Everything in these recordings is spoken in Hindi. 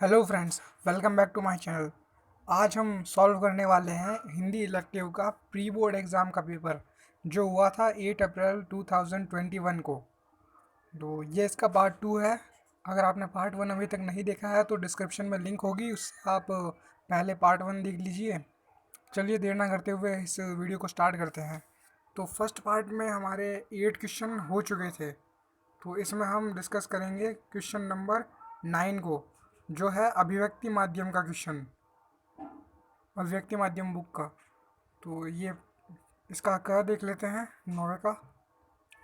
Hello friends, welcome back to my channel. आज हम सॉल्व करने वाले हैं हिंदी इलेक्टिव का प्री बोर्ड एग्ज़ाम का पेपर जो हुआ था 8 अप्रैल 2021 को। तो ये इसका पार्ट 2 है। अगर आपने पार्ट 1 अभी तक नहीं देखा है तो डिस्क्रिप्शन में लिंक होगी, उससे आप पहले पार्ट 1 देख लीजिए। चलिए देर ना करते हुए इस वीडियो को स्टार्ट करते हैं। तो फर्स्ट पार्ट में हमारे 8 क्वेश्चन हो चुके थे, तो इसमें हम डिस्कस करेंगे क्वेश्चन नंबर 9 को, जो है अभिव्यक्ति माध्यम का क्वेश्चन, अभिव्यक्ति माध्यम बुक का। तो ये इसका क देख लेते हैं। नौवे का,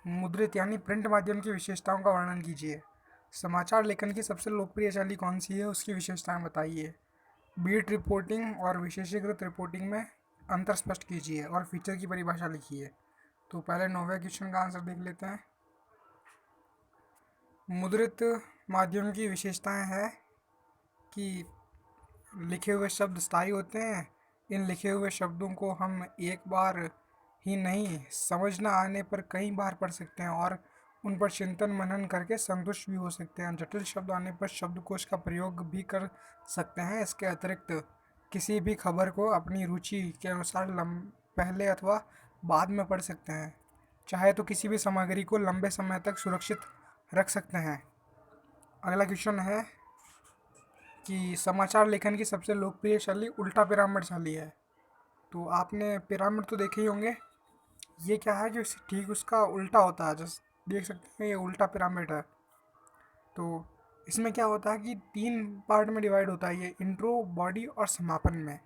मुद्रित यानी प्रिंट माध्यम की विशेषताओं का वर्णन कीजिए। समाचार लेखन की सबसे लोकप्रिय शैली कौन सी है, उसकी विशेषताएं बताइए। बीट रिपोर्टिंग और विशेषीकृत रिपोर्टिंग में अंतर स्पष्ट कीजिए और फीचर की परिभाषा लिखिए। तो पहले नौवे क्वेश्चन का आंसर देख लेते हैं। मुद्रित माध्यम की विशेषताएं हैं कि लिखे हुए शब्द स्थायी होते हैं। इन लिखे हुए शब्दों को हम एक बार ही नहीं, समझ न आने पर कई बार पढ़ सकते हैं और उन पर चिंतन मनन करके संतुष्ट भी हो सकते हैं। जटिल शब्द आने पर शब्दकोश का प्रयोग भी कर सकते हैं। इसके अतिरिक्त किसी भी खबर को अपनी रुचि के अनुसार पहले अथवा बाद में पढ़ सकते हैं। चाहे तो किसी भी सामग्री को लंबे समय तक सुरक्षित रख सकते हैं। अगला क्वेश्चन है कि समाचार लेखन की सबसे लोकप्रिय शैली उल्टा पिरामिड शैली है। तो आपने पिरामिड तो देखे ही होंगे। ये क्या है, जो ठीक उसका उल्टा होता है। जैसे देख सकते हैं, ये उल्टा पिरामिड है। तो इसमें क्या होता है कि 3 पार्ट में डिवाइड होता है ये, इंट्रो, बॉडी और समापन में।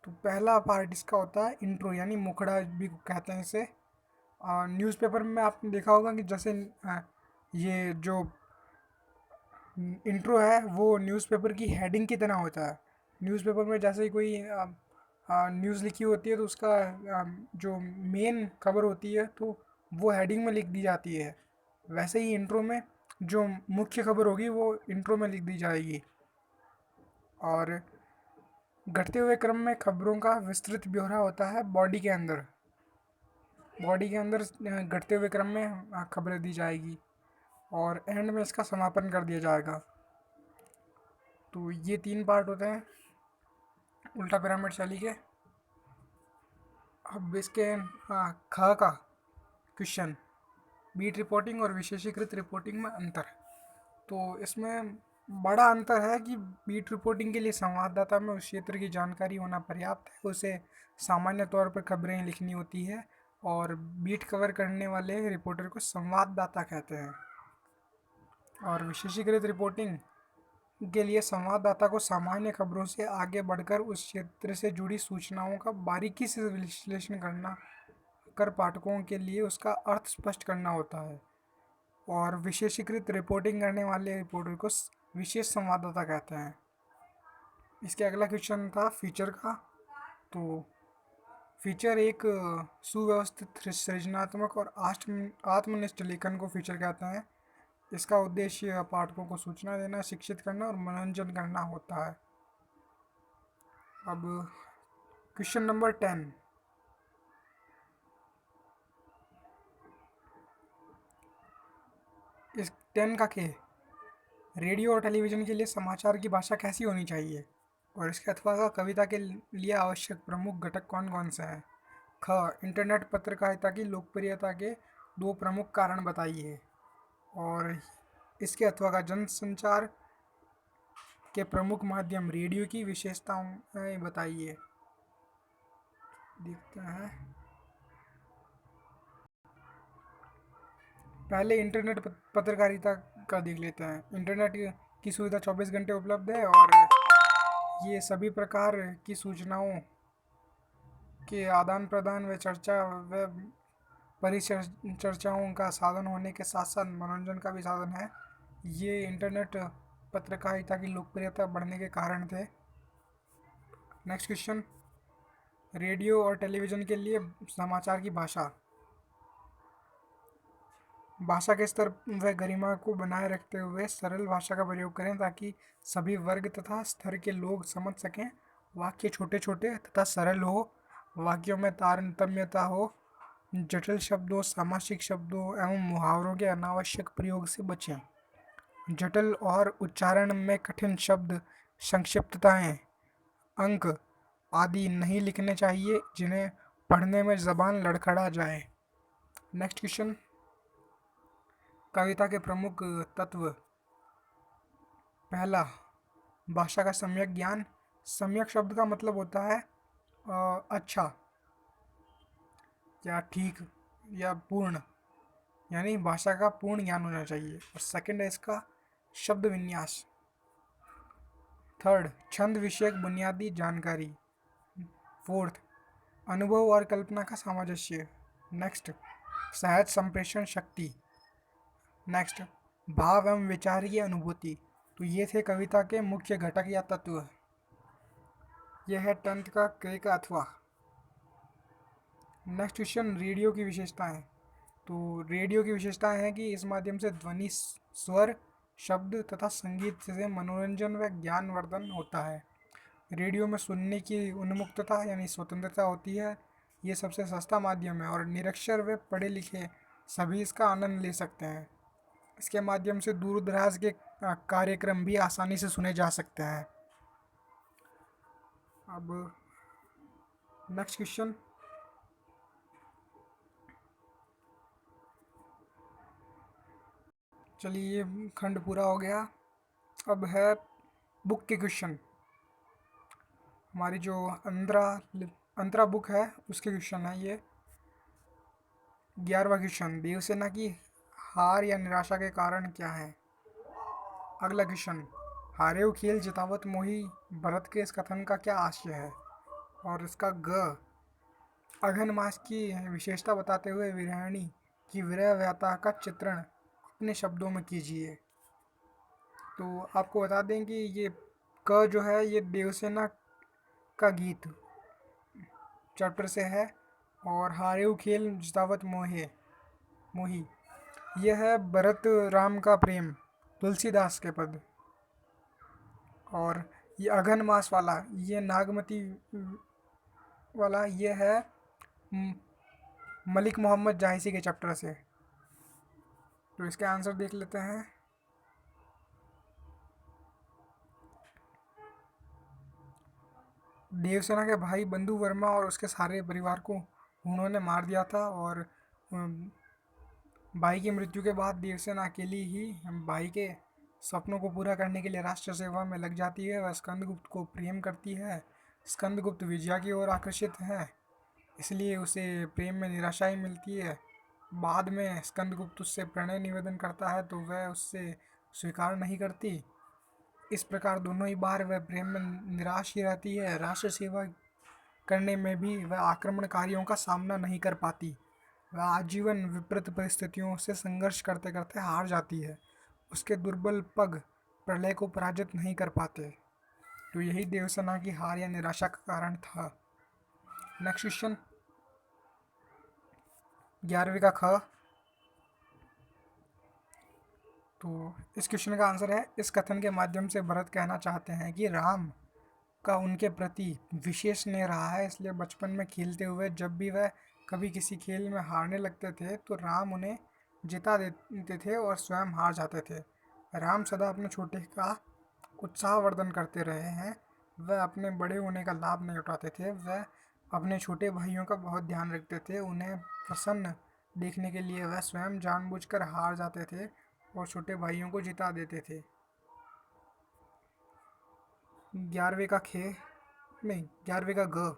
तो पहला पार्ट इसका होता है इंट्रो, यानी मुखड़ा भी कहते हैं इसे। न्यूज़पेपर में आपने देखा होगा कि जैसे ये जो इंट्रो है वो न्यूज़पेपर की हेडिंग की तरह होता है। न्यूज़पेपर में जैसे ही कोई न्यूज़ लिखी होती है तो उसका जो मेन खबर होती है तो वो हेडिंग में लिख दी जाती है। वैसे ही इंट्रो में जो मुख्य खबर होगी वो इंट्रो में लिख दी जाएगी। और घटते हुए क्रम में खबरों का विस्तृत ब्यौरा होता है बॉडी के अंदर। बॉडी के अंदर घटते हुए क्रम में खबरें दी जाएगी और एंड में इसका समापन कर दिया जाएगा। तो ये 3 पार्ट होते हैं उल्टा पिरामिड शैली के। अब इसके ख का क्वेश्चन, बीट रिपोर्टिंग और विशेषीकृत रिपोर्टिंग में अंतर। तो इसमें बड़ा अंतर है कि बीट रिपोर्टिंग के लिए संवाददाता में उस क्षेत्र की जानकारी होना पर्याप्त है, उसे सामान्य तौर पर खबरें लिखनी होती है। और बीट कवर करने वाले रिपोर्टर को संवाददाता कहते हैं। और विशेषीकृत रिपोर्टिंग के लिए संवाददाता को सामान्य खबरों से आगे बढ़कर उस क्षेत्र से जुड़ी सूचनाओं का बारीकी से विश्लेषण करना कर पाठकों के लिए उसका अर्थ स्पष्ट करना होता है। और विशेषीकृत रिपोर्टिंग करने वाले रिपोर्टर को विशेष संवाददाता कहते हैं। इसके अगला क्वेश्चन था फीचर का। तो फीचर एक सुव्यवस्थित, सृजनात्मक और आत्मनिष्ठ लेखन को फीचर कहते हैं। इसका उद्देश्य पाठकों को सूचना देना, शिक्षित करना और मनोरंजन करना होता है। अब क्वेश्चन नंबर 10, इस 10 का के रेडियो और टेलीविज़न के लिए समाचार की भाषा कैसी होनी चाहिए और इसके अथवा का कविता के लिए आवश्यक प्रमुख घटक कौन कौन से हैं। ख, इंटरनेट पत्रकारिता की लोकप्रियता के 2 प्रमुख कारण बताइए और इसके अथवा का जनसंचार के प्रमुख माध्यम रेडियो की विशेषताएं बताइए। देखते हैं, पहले इंटरनेट पत्रकारिता का देख लेते हैं। इंटरनेट की सुविधा 24 घंटे उपलब्ध है और ये सभी प्रकार की सूचनाओं के आदान प्रदान व चर्चा व परिचर्चाओं का साधन होने के साथ साथ मनोरंजन का भी साधन है। ये इंटरनेट पत्रकारिता की लोकप्रियता बढ़ने के कारण थे। नेक्स्ट क्वेश्चन, रेडियो और टेलीविज़न के लिए समाचार की भाषा। भाषा के स्तर व गरिमा को बनाए रखते हुए सरल भाषा का प्रयोग करें ताकि सभी वर्ग तथा स्तर के लोग समझ सकें। वाक्य छोटे छोटे तथा सरल हो, वाक्यों में तारतम्यता हो, जटिल शब्दों, सामासिक शब्दों एवं मुहावरों के अनावश्यक प्रयोग से बचें। जटिल और उच्चारण में कठिन शब्द, संक्षिप्तताएं, अंक आदि नहीं लिखने चाहिए जिन्हें पढ़ने में जबान लड़खड़ा जाए। नेक्स्ट क्वेश्चन, कविता के प्रमुख तत्व। पहला, भाषा का सम्यक ज्ञान। सम्यक शब्द का मतलब होता है अच्छा या ठीक या पूर्ण, यानी भाषा का पूर्ण ज्ञान होना चाहिए। और सेकंड है इसका शब्द विन्यास। थर्ड, छंद विषयक बुनियादी जानकारी। फोर्थ, अनुभव और कल्पना का सामंजस्य। नेक्स्ट, सहज संप्रेषण शक्ति। नेक्स्ट, भाव एवं विचार की अनुभूति। तो ये थे कविता के मुख्य घटक या तत्व। यह है तंत्र का क का अथवा। नेक्स्ट क्वेश्चन, रेडियो की विशेषताएं। तो रेडियो की विशेषताएं हैं कि इस माध्यम से ध्वनि, स्वर, शब्द तथा संगीत से मनोरंजन व ज्ञानवर्धन होता है। रेडियो में सुनने की उन्मुक्तता यानी स्वतंत्रता होती है। ये सबसे सस्ता माध्यम है और निरक्षर व पढ़े लिखे सभी इसका आनंद ले सकते हैं। इसके माध्यम से दूर दराज के कार्यक्रम भी आसानी से सुने जा सकते हैं। अब नेक्स्ट क्वेश्चन, चलिए ये खंड पूरा हो गया। अब है बुक के क्वेश्चन। हमारी जो अंतरा बुक है उसके क्वेश्चन है ये। 11वां क्वेश्चन, देवसेना की हार या निराशा के कारण क्या है। अगला क्वेश्चन, हारेऊ खेल जितावत मोही भरत के इस कथन का क्या आशय है। और इसका अघन मास की विशेषता बताते हुए विरहिणी की विरह व्यथा का चित्रण अपने शब्दों में कीजिए। तो आपको बता दें कि ये जो है ये देवसेना का गीत चैप्टर से है। और हारेऊ खेल जितावत मोही यह है भरत राम का प्रेम, तुलसीदास के पद। और ये अघन मास वाला, ये नागमती वाला, ये है मलिक मोहम्मद जाहिसी के चैप्टर से। तो इसके आंसर देख लेते हैं। देवसेना के भाई बंधु वर्मा और उसके सारे परिवार को उन्होंने मार दिया था। और भाई की मृत्यु के बाद देवसेना अकेली ही भाई के सपनों को पूरा करने के लिए राष्ट्र सेवा में लग जाती है। वह स्कंदगुप्त को प्रेम करती है। स्कंदगुप्त विजया की ओर आकर्षित है, इसलिए उसे प्रेम में निराशा ही मिलती है। बाद में स्कंदगुप्त उससे प्रणय निवेदन करता है तो वह उससे स्वीकार नहीं करती। इस प्रकार दोनों ही बार वह प्रेम में निराश ही रहती है। राष्ट्र सेवा करने में भी वह आक्रमणकारियों का सामना नहीं कर पाती। वह आजीवन विपरीत परिस्थितियों से संघर्ष करते करते हार जाती है। उसके दुर्बल पग प्रलय को पराजित नहीं कर पाते। तो यही देवसेना की हार या निराशा का कारण था। नेक्स्ट क्वेश्चन, 11वीं का ख। तो इस क्वेश्चन का आंसर है, इस कथन के माध्यम से भरत कहना चाहते हैं कि राम का उनके प्रति विशेष स्नेह रहा है, इसलिए बचपन में खेलते हुए जब भी वह कभी किसी खेल में हारने लगते थे तो राम उन्हें जिता देते थे और स्वयं हार जाते थे। राम सदा अपने छोटे का उत्साहवर्धन करते रहे हैं। वह अपने बड़े होने का लाभ नहीं उठाते थे। वह अपने छोटे भाइयों का बहुत ध्यान रखते थे। उन्हें प्रसन्न देखने के लिए वह स्वयं जानबूझकर हार जाते थे और छोटे भाइयों को जिता देते थे। 11वें का खे नहीं 11वें का ग।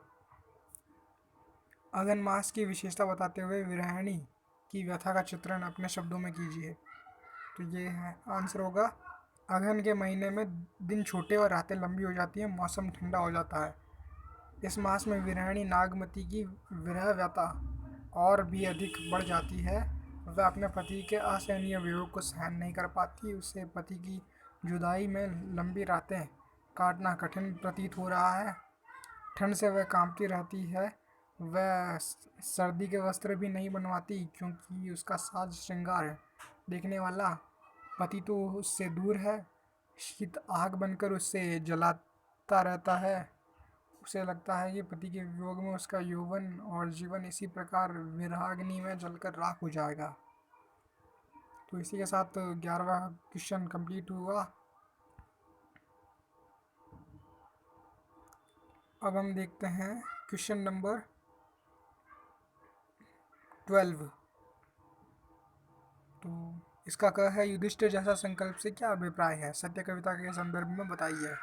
अघन मास की विशेषता बताते हुए विरहिणी की व्यथा का चित्रण अपने शब्दों में कीजिए। तो ये है आंसर होगा, अघन के महीने में दिन छोटे और रातें लंबी हो जाती हैं, मौसम ठंडा हो जाता है। इस मास में विरहिणी नागमती की विरह व्यथा और भी अधिक बढ़ जाती है। वह अपने पति के असहनीय वियोग को सहन नहीं कर पाती। उसे पति की जुदाई में लंबी रातें काटना कठिन प्रतीत हो रहा है। ठंड से वह कांपती रहती है। वह सर्दी के वस्त्र भी नहीं बनवाती क्योंकि उसका साज श्रृंगार देखने वाला पति तो उससे दूर है। शीत आग बनकर उससे जलाता रहता है। उसे लगता है कि पति के वियोग में उसका यौवन और जीवन इसी प्रकार विरहाग्नि में जलकर राख हो जाएगा। तो इसी के साथ 11वां क्वेश्चन कंप्लीट हुआ। अब हम देखते हैं क्वेश्चन नंबर 12। तो इसका क्या है, युधिष्ठिर जैसा संकल्प से क्या अभिप्राय है, सत्य कविता के संदर्भ में बताइए।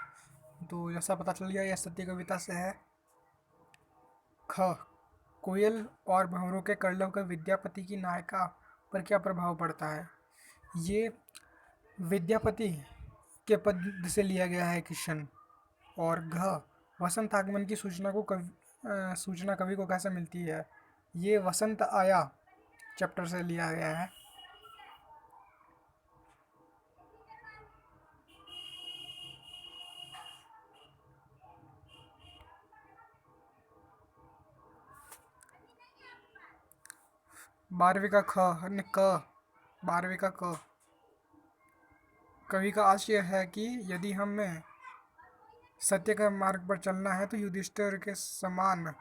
तो जैसा पता चल गया, यह सत्य कविता से है। ख, कोयल और भंवरों के कलरव का विद्यापति की नायिका पर क्या प्रभाव पड़ता है। ये विद्यापति के पद से लिया गया है क्वेश्चन। और घ, वसंत आगमन की सूचना कवि को कैसे मिलती है। ये वसंत आया चैप्टर से लिया गया है। बारहवीं का ख अन्य क, बारहवीं का क, कवि का आशय है कि यदि हमें सत्य के मार्ग पर चलना है तो युधिष्ठिर के समान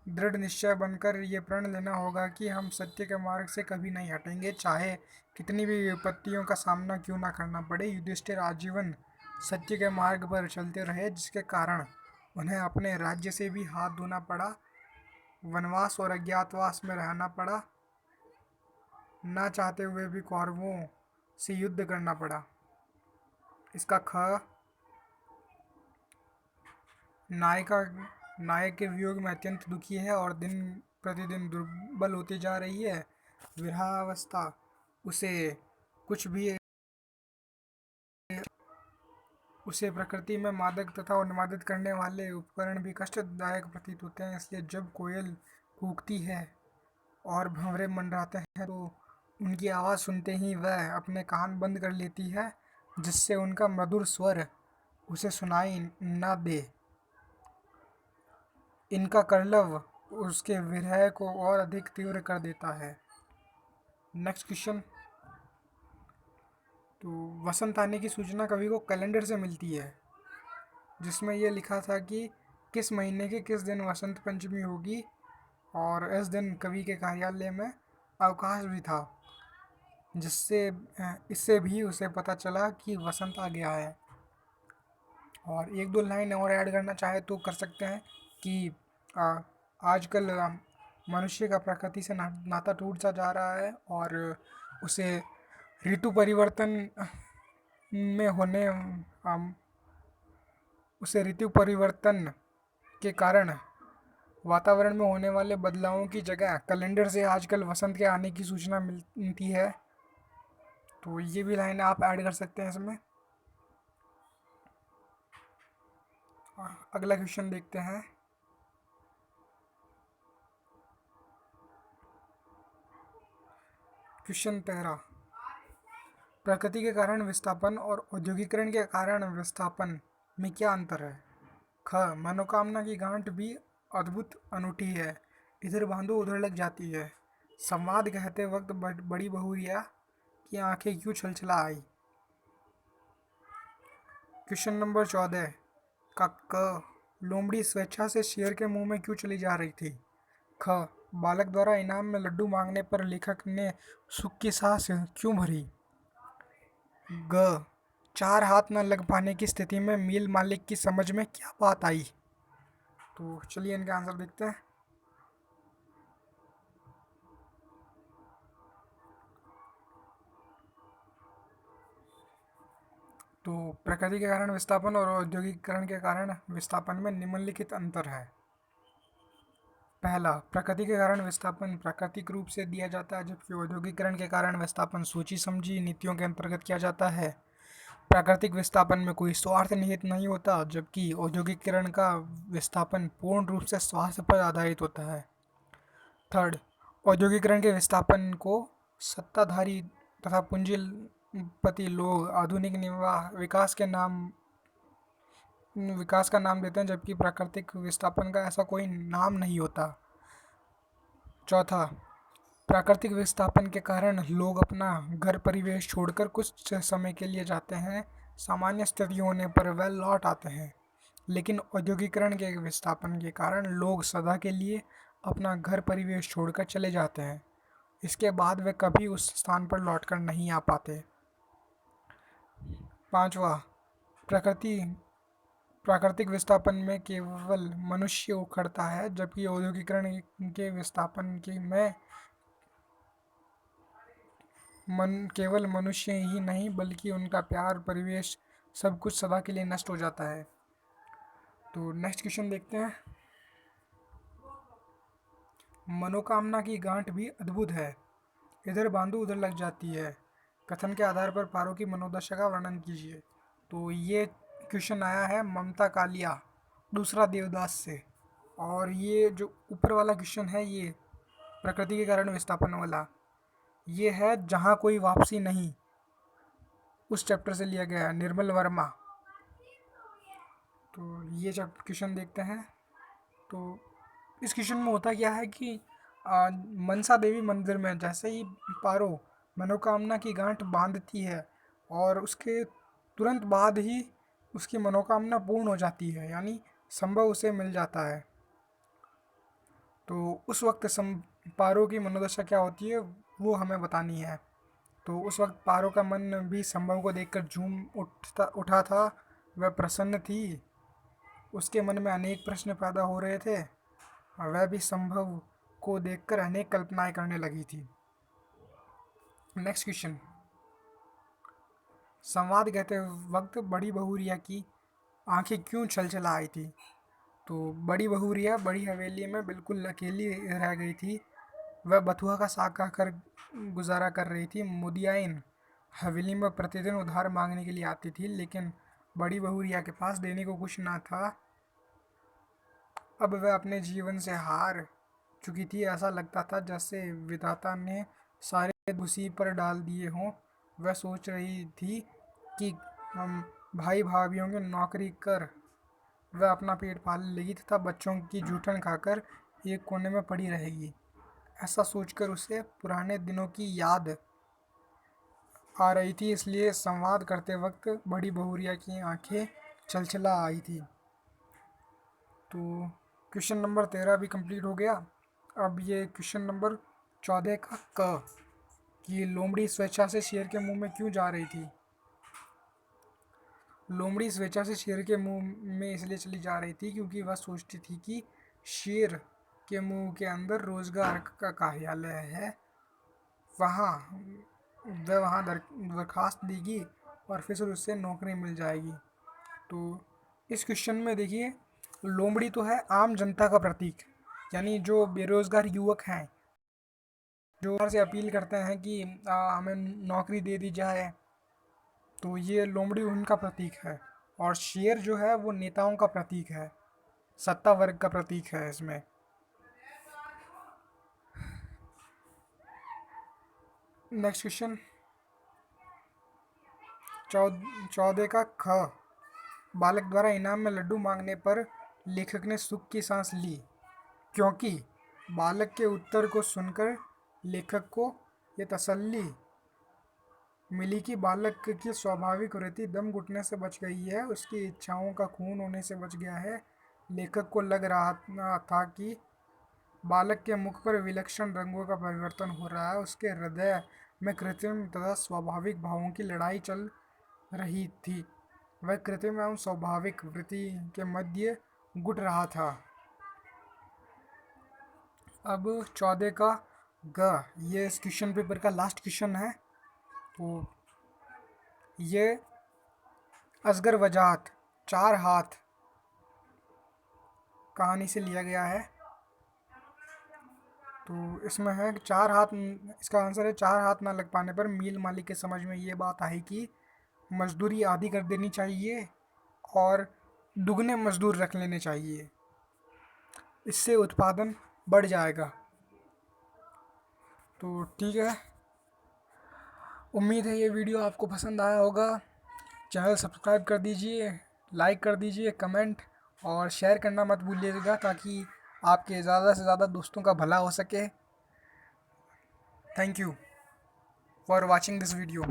दृढ़ निश्चय बनकर ये प्रण लेना होगा कि हम सत्य के मार्ग से कभी नहीं हटेंगे, चाहे कितनी भी विपत्तियों का सामना क्यों ना करना पड़े। युधिष्ठिर आजीवन सत्य के मार्ग पर चलते रहे, जिसके कारण उन्हें अपने राज्य से भी हाथ धोना पड़ा, वनवास और अज्ञातवास में रहना पड़ा, ना चाहते हुए भी कौरवों से युद्ध करना पड़ा। इसका ख, नायक के वियोग में अत्यंत दुखी है और दिन प्रतिदिन दुर्बल होती जा रही है। विरहावस्था उसे कुछ भी उसे प्रकृति में मादक तथा उन्मादित करने वाले उपकरण भी कष्टदायक प्रतीत होते हैं। इसलिए जब कोयल कूकती है और भंवरे मंडराते हैं तो उनकी आवाज़ सुनते ही वह अपने कान बंद कर लेती है, जिससे उनका मधुर स्वर उसे सुनाई न दे। इनका कलरव उसके विरह को और अधिक तीव्र कर देता है। Next question. तो वसंत आने की सूचना कवि को कैलेंडर से मिलती है, जिसमें यह लिखा था कि किस महीने के किस दिन वसंत पंचमी होगी, और इस दिन कवि के कार्यालय में अवकाश भी था, जिससे इससे भी उसे पता चला कि वसंत आ गया है। और एक दो लाइन और ऐड करना चाहे तो कर सकते हैं कि आजकल मनुष्य का प्रकृति से नाता टूट सा जा रहा है, और उसे ऋतु परिवर्तन में होने उसे ऋतु परिवर्तन के कारण वातावरण में होने वाले बदलावों की जगह कैलेंडर से आजकल वसंत के आने की सूचना मिलती है। तो ये भी लाइन आप ऐड कर सकते हैं इसमें। अगला क्वेश्चन देखते हैं। क्वेश्चन 13, प्रकृति के कारण विस्थापन और औद्योगिकरण के कारण विस्थापन में क्या अंतर है। ख, मनोकामना की गांठ भी अद्भुत अनूठी है, इधर बांधो उधर लग जाती है। संवाद कहते वक्त बड़ी बहुरिया की आंखें क्यों छलछला आई। क्वेश्चन नंबर 14 का क, लोमड़ी स्वेच्छा से शेर के मुंह में क्यों चली जा रही थी। ख, बालक द्वारा इनाम में लड्डू मांगने पर लेखक ने सुख की सांस क्यों भरी। ग, चार हाथ न लग पाने की स्थिति में मिल मालिक की समझ में क्या बात आई। तो चलिए इनका आंसर देखते हैं। तो प्रकृति के कारण विस्थापन और औद्योगिकरण के कारण विस्थापन में निम्नलिखित अंतर है। पहला, प्रकृति के कारण विस्थापन प्राकृतिक रूप से दिया जाता है, जबकि औद्योगिकरण के कारण विस्थापन सोची समझी नीतियों के अंतर्गत किया जाता है। प्राकृतिक विस्थापन में कोई स्वार्थ निहित नहीं होता, जबकि औद्योगिकरण का विस्थापन पूर्ण रूप से स्वार्थ पर आधारित होता है। थर्ड, औद्योगिकरण के विस्थापन को सत्ताधारी तथा पूंजीपति लोग आधुनिक विकास का नाम देते हैं, जबकि प्राकृतिक विस्थापन का ऐसा कोई नाम नहीं होता। चौथा, प्राकृतिक विस्थापन के कारण लोग अपना घर परिवेश छोड़कर कुछ समय के लिए जाते हैं, सामान्य स्थिति होने पर वह लौट आते हैं। लेकिन औद्योगिकरण के विस्थापन के कारण लोग सदा के लिए अपना घर परिवेश छोड़कर चले जाते हैं। इसके बाद वे कभी उस स्थान पर लौटकर नहीं आ पाते। 5वां, प्रकृति प्राकृतिक विस्थापन में केवल मनुष्य उखड़ता है, जबकि औद्योगिकरण के विस्थापन के में केवल मनुष्य ही नहीं बल्कि उनका प्यार, परिवेश, सब कुछ सदा के लिए नष्ट हो जाता है। तो नेक्स्ट क्वेश्चन देखते हैं। मनोकामना की गांठ भी अद्भुत है, इधर बांधो उधर लग जाती है। कथन के आधार पर पारो की मनोदशा का वर्णन कीजिए। तो ये क्वेश्चन आया है ममता कालिया दूसरा देवदास से। और ये जो ऊपर वाला क्वेश्चन है ये प्रकृति के कारण विस्थापन वाला, ये है जहाँ कोई वापसी नहीं, उस चैप्टर से लिया गया है, निर्मल वर्मा। तो ये जब क्वेश्चन देखते हैं तो इस क्वेश्चन में होता क्या है कि मनसा देवी मंदिर में जैसे ही पारो मनोकामना की गांठ बांधती है और उसके तुरंत बाद ही उसकी मनोकामना पूर्ण हो जाती है, यानी संभव उसे मिल जाता है। तो उस वक्त पारो की मनोदशा क्या होती है वो हमें बतानी है। तो उस वक्त पारो का मन भी संभव को देखकर झूम उठा था। वह प्रसन्न थी, उसके मन में अनेक प्रश्न पैदा हो रहे थे और वह भी संभव को देखकर अनेक कल्पनाएं करने लगी थी। नेक्स्ट क्वेश्चन, संवाद कहते वक्त बड़ी बहुरिया की आंखें क्यों छलछला आई थी। तो बड़ी बहुरिया बड़ी हवेली में बिल्कुल अकेली रह गई थी। वह बथुआ का साग खाकर गुजारा कर रही थी। मुदियाइन हवेली में प्रतिदिन उधार मांगने के लिए आती थी, लेकिन बड़ी बहुरिया के पास देने को कुछ ना था। अब वह अपने जीवन से हार चुकी थी। ऐसा लगता था जैसे विधाता ने सारे उसी पर डाल दिए हों। वह सोच रही थी कि हम भाई भाभीयों की नौकरी कर वह अपना पेट पाल लेगी तथा बच्चों की जूठन खाकर एक कोने में पड़ी रहेगी। ऐसा सोचकर उसे पुराने दिनों की याद आ रही थी, इसलिए संवाद करते वक्त बड़ी बहुरिया की आंखें छलछला आई थी। तो क्वेश्चन नंबर 13 भी कंप्लीट हो गया। अब ये क्वेश्चन नंबर 14 का क, कि लोमड़ी स्वेच्छा से शेर के मुंह में क्यों जा रही थी। लोमड़ी स्वेच्छा से शेर के मुंह में इसलिए चली जा रही थी क्योंकि वह सोचती थी कि शेर के मुंह के अंदर रोजगार का कार्यालय है, वह वहाँ दरखास्त देगी और फिर उससे नौकरी मिल जाएगी। तो इस क्वेश्चन में देखिए, लोमड़ी तो है आम जनता का प्रतीक, यानी जो बेरोजगार युवक हैं जो से अपील करते हैं कि हमें नौकरी दे दी जाए, तो ये लोमड़ी उनका प्रतीक है। और शेर जो है वो नेताओं का प्रतीक है, सत्ता वर्ग का प्रतीक है इसमें। नेक्स्ट क्वेश्चन 14 का ख, बालक द्वारा इनाम में लड्डू मांगने पर लेखक ने सुख की सांस ली, क्योंकि बालक के उत्तर को सुनकर लेखक को ये तसल्ली मिली कि बालक की स्वाभाविक वृत्ति दम घुटने से बच गई है, उसकी इच्छाओं का खून होने से बच गया है। लेखक को लग रहा था कि बालक के मुख पर विलक्षण रंगों का परिवर्तन हो रहा है, उसके हृदय में कृत्रिम तथा स्वाभाविक भावों की लड़ाई चल रही थी। वह कृत्रिम एवं स्वाभाविक वृत्ति के मध्य गुट रहा था। अब 14 का ग, ये इस क्वेश्चन पेपर का लास्ट क्वेश्चन है। तो ये असगर वजाहत 4 हाथ कहानी से लिया गया है। तो इसमें है कि 4 हाथ, इसका आंसर है 4 हाथ ना लग पाने पर मिल मालिक के समझ में ये बात आई कि मजदूरी आधी कर देनी चाहिए और दुगने मजदूर रख लेने चाहिए, इससे उत्पादन बढ़ जाएगा। तो ठीक है, उम्मीद है ये वीडियो आपको पसंद आया होगा। चैनल सब्सक्राइब कर दीजिए, लाइक कर दीजिए, कमेंट और शेयर करना मत भूलिएगा ताकि आपके ज़्यादा से ज़्यादा दोस्तों का भला हो सके। Thank you for watching this video.